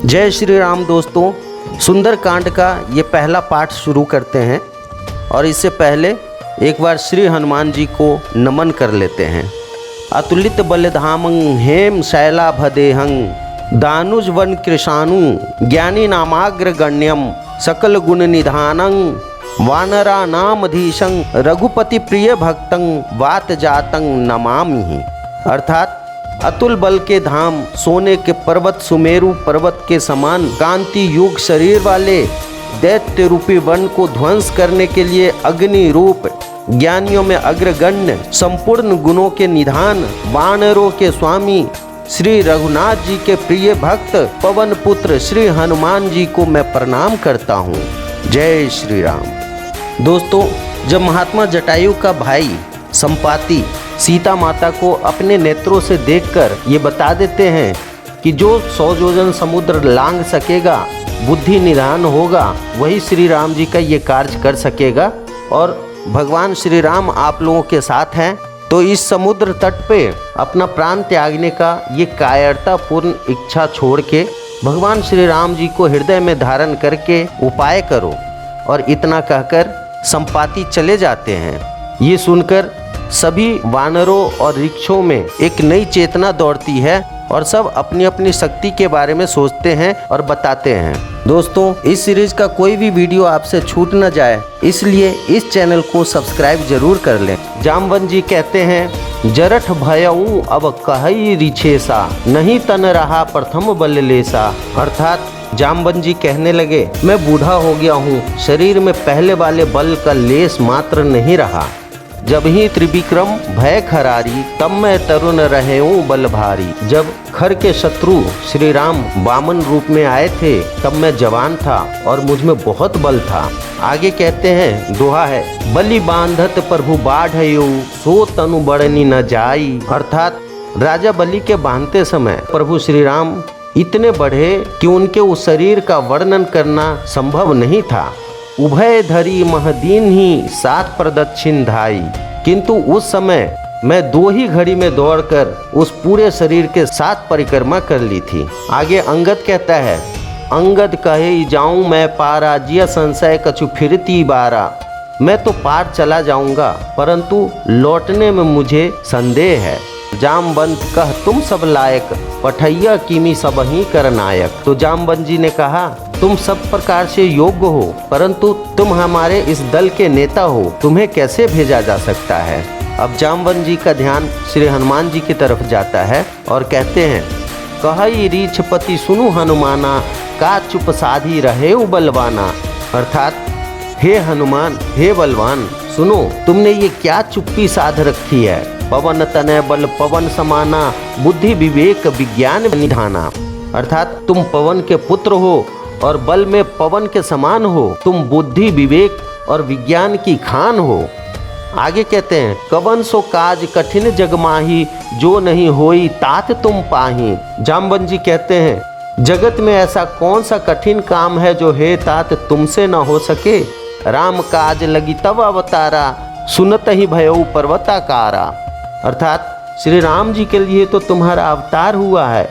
जय श्री राम दोस्तों, सुंदरकांड का ये पहला पाठ शुरू करते हैं और इससे पहले एक बार श्री हनुमान जी को नमन कर लेते हैं। अतुलित बलधामं हेम शैलाभदेहं दानुज वन कृशानु ज्ञानी नामाग्र गण्यम सकल गुण निधानं वानरा नामधीशं रघुपति प्रिय भक्तं वात जातं नमामि। अर्थात अतुल बल के धाम, सोने के पर्वत, सुमेरु पर्वत के समान कांति युग शरीर वाले दैत्य रूपी वन को ध्वंस करने के लिए अग्नि रूप, ज्ञानियों में अग्रगण्य, संपूर्ण गुणों के निधान, वानरों के स्वामी श्री रघुनाथ जी के प्रिय भक्त पवन पुत्र श्री हनुमान जी को मैं प्रणाम करता हूँ। जय श्री राम। दोस्तों, जब महात्मा जटायु का भाई संपाति सीता माता को अपने नेत्रों से देखकर ये बता देते हैं कि जो 100 योजन समुद्र लांघ सकेगा, बुद्धि निधान होगा, वही श्री राम जी का ये कार्य कर सकेगा और भगवान श्री राम आप लोगों के साथ हैं, तो इस समुद्र तट पे अपना प्राण त्यागने का ये कायरतापूर्ण इच्छा छोड़ के भगवान श्री राम जी को हृदय में धारण करके उपाय करो। और इतना कहकर संपाति चले जाते हैं। ये सुनकर सभी वानरों और वृक्षों में एक नई चेतना दौड़ती है और सब अपनी अपनी शक्ति के बारे में सोचते हैं और बताते हैं। दोस्तों, इस सीरीज का कोई भी वीडियो आपसे छूट न जाए, इसलिए इस चैनल को सब्सक्राइब जरूर कर लें। जाम्बवन जी कहते हैं, जरठ भयऊ अब कहई रिछेसा नहीं तन रहा प्रथम बल लेसा। अर्थात जाम्बवन जी कहने लगे, मैं बूढ़ा हो गया हूँ, शरीर में पहले वाले बल का लेस मात्र नहीं रहा। जब ही त्रिविक्रम भय खरारी तब मैं तरुण रहेऊं बल भारी। जब खर के शत्रु श्री राम वामन रूप में आए थे तब मैं जवान था और मुझ में बहुत बल था। आगे कहते हैं, दोहा है, बलि बांधत प्रभु बाढ़यो सो तनु बढ़नी न जाई। अर्थात राजा बलि के बांधते समय प्रभु श्री राम इतने बढ़े कि उनके उस शरीर का वर्णन करना संभव नहीं था। उभय धरी महदीन ही सात प्रदक्षिण धाई। किंतु उस समय मैं 2 ही घड़ी में दौड़कर उस पूरे शरीर के 7 परिक्रमा कर ली थी। आगे अंगद कहता है, अंगद कहे जाऊं मैं पारा जिया संशय कछु फिरती बारा। मैं तो पार चला जाऊंगा परंतु लौटने में मुझे संदेह है। जामवंत कह तुम सब लायक पठैया किमी सब ही कर नायक। तो जामवंत जी ने कहा, तुम सब प्रकार से योग्य हो परंतु तुम हमारे इस दल के नेता हो, तुम्हें कैसे भेजा जा सकता है। अब जामवंत जी का ध्यान श्री हनुमान जी की तरफ जाता है और कहते हैं, कहई रीछपति सुनु हनुमाना का चुप साधी रहे बलवाना। अर्थात हे हनुमान, हे बलवान, सुनो, तुमने ये क्या चुप्पी साध रखी है। पवन तनय बल पवन समाना बुद्धि विवेक विज्ञान निधाना। अर्थात तुम पवन के पुत्र हो और बल में पवन के समान हो, तुम बुद्धि विवेक और विज्ञान की खान हो। आगे कहते हैं, कवन सो काज कठिन जगमाही जो नहीं होई तात तुम पाही। जाम्बवन जी कहते हैं, जगत में ऐसा कौन सा कठिन काम है जो हे तात तुमसे न हो सके। राम काज लगी तब अवतारा सुनत ही भयऊ पर्वताकारा। अर्थात श्री राम जी के लिए तो तुम्हारा अवतार हुआ है।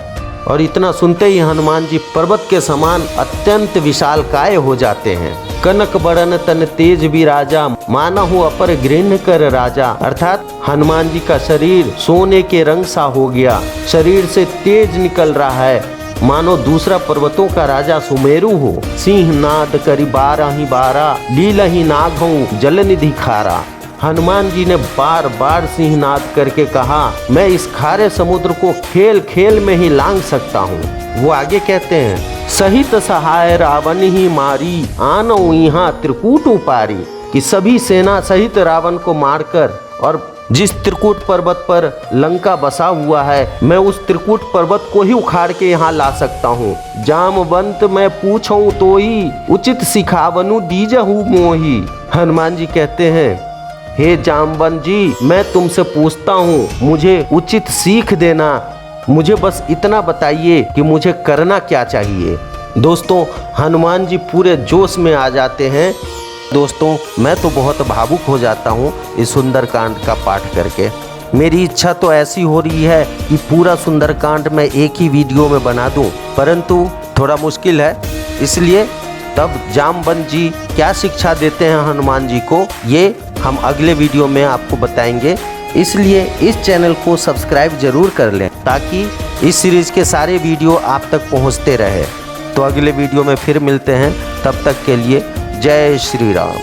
और इतना सुनते ही हनुमान जी पर्वत के समान अत्यंत विशालकाय हो जाते हैं। कनक बड़न तन तेज भी राजा मानहु अपर गृह कर राजा। अर्थात हनुमान जी का शरीर सोने के रंग सा हो गया, शरीर से तेज निकल रहा है, मानो दूसरा पर्वतों का राजा सुमेरु हो। सिंह नाद करी 12 ही 12 लील ही नागहु जल निधि खारा। हनुमान जी ने बार बार सिंहनाद करके कहा, मैं इस खारे समुद्र को खेल खेल में ही लांघ सकता हूँ। वो आगे कहते हैं, सहित सहाय रावण ही मारी आनो यहाँ त्रिकूट उपारी। कि सभी सेना सहित रावण को मारकर और जिस त्रिकूट पर्वत पर लंका बसा हुआ है, मैं उस त्रिकूट पर्वत को ही उखाड़ के यहाँ ला सकता हूँ। जामवंत मैं पूछूं तो ही उचित सिखावनु दीजहु मोही। हनुमान जी कहते हैं, हे जाम्बवन जी, मैं तुमसे पूछता हूँ, मुझे उचित सीख देना, मुझे बस इतना बताइए कि मुझे करना क्या चाहिए। दोस्तों, हनुमान जी पूरे जोश में आ जाते हैं। दोस्तों, मैं तो बहुत भावुक हो जाता हूँ इस सुंदरकांड का पाठ करके। मेरी इच्छा तो ऐसी हो रही है कि पूरा सुंदरकांड मैं एक ही वीडियो में बना दूं, परंतु थोड़ा मुश्किल है, इसलिए तब जामवंत जी क्या शिक्षा देते हैं हनुमान जी को, ये हम अगले वीडियो में आपको बताएंगे। इसलिए इस चैनल को सब्सक्राइब जरूर कर लें ताकि इस सीरीज़ के सारे वीडियो आप तक पहुंचते रहे। तो अगले वीडियो में फिर मिलते हैं, तब तक के लिए जय श्री राम।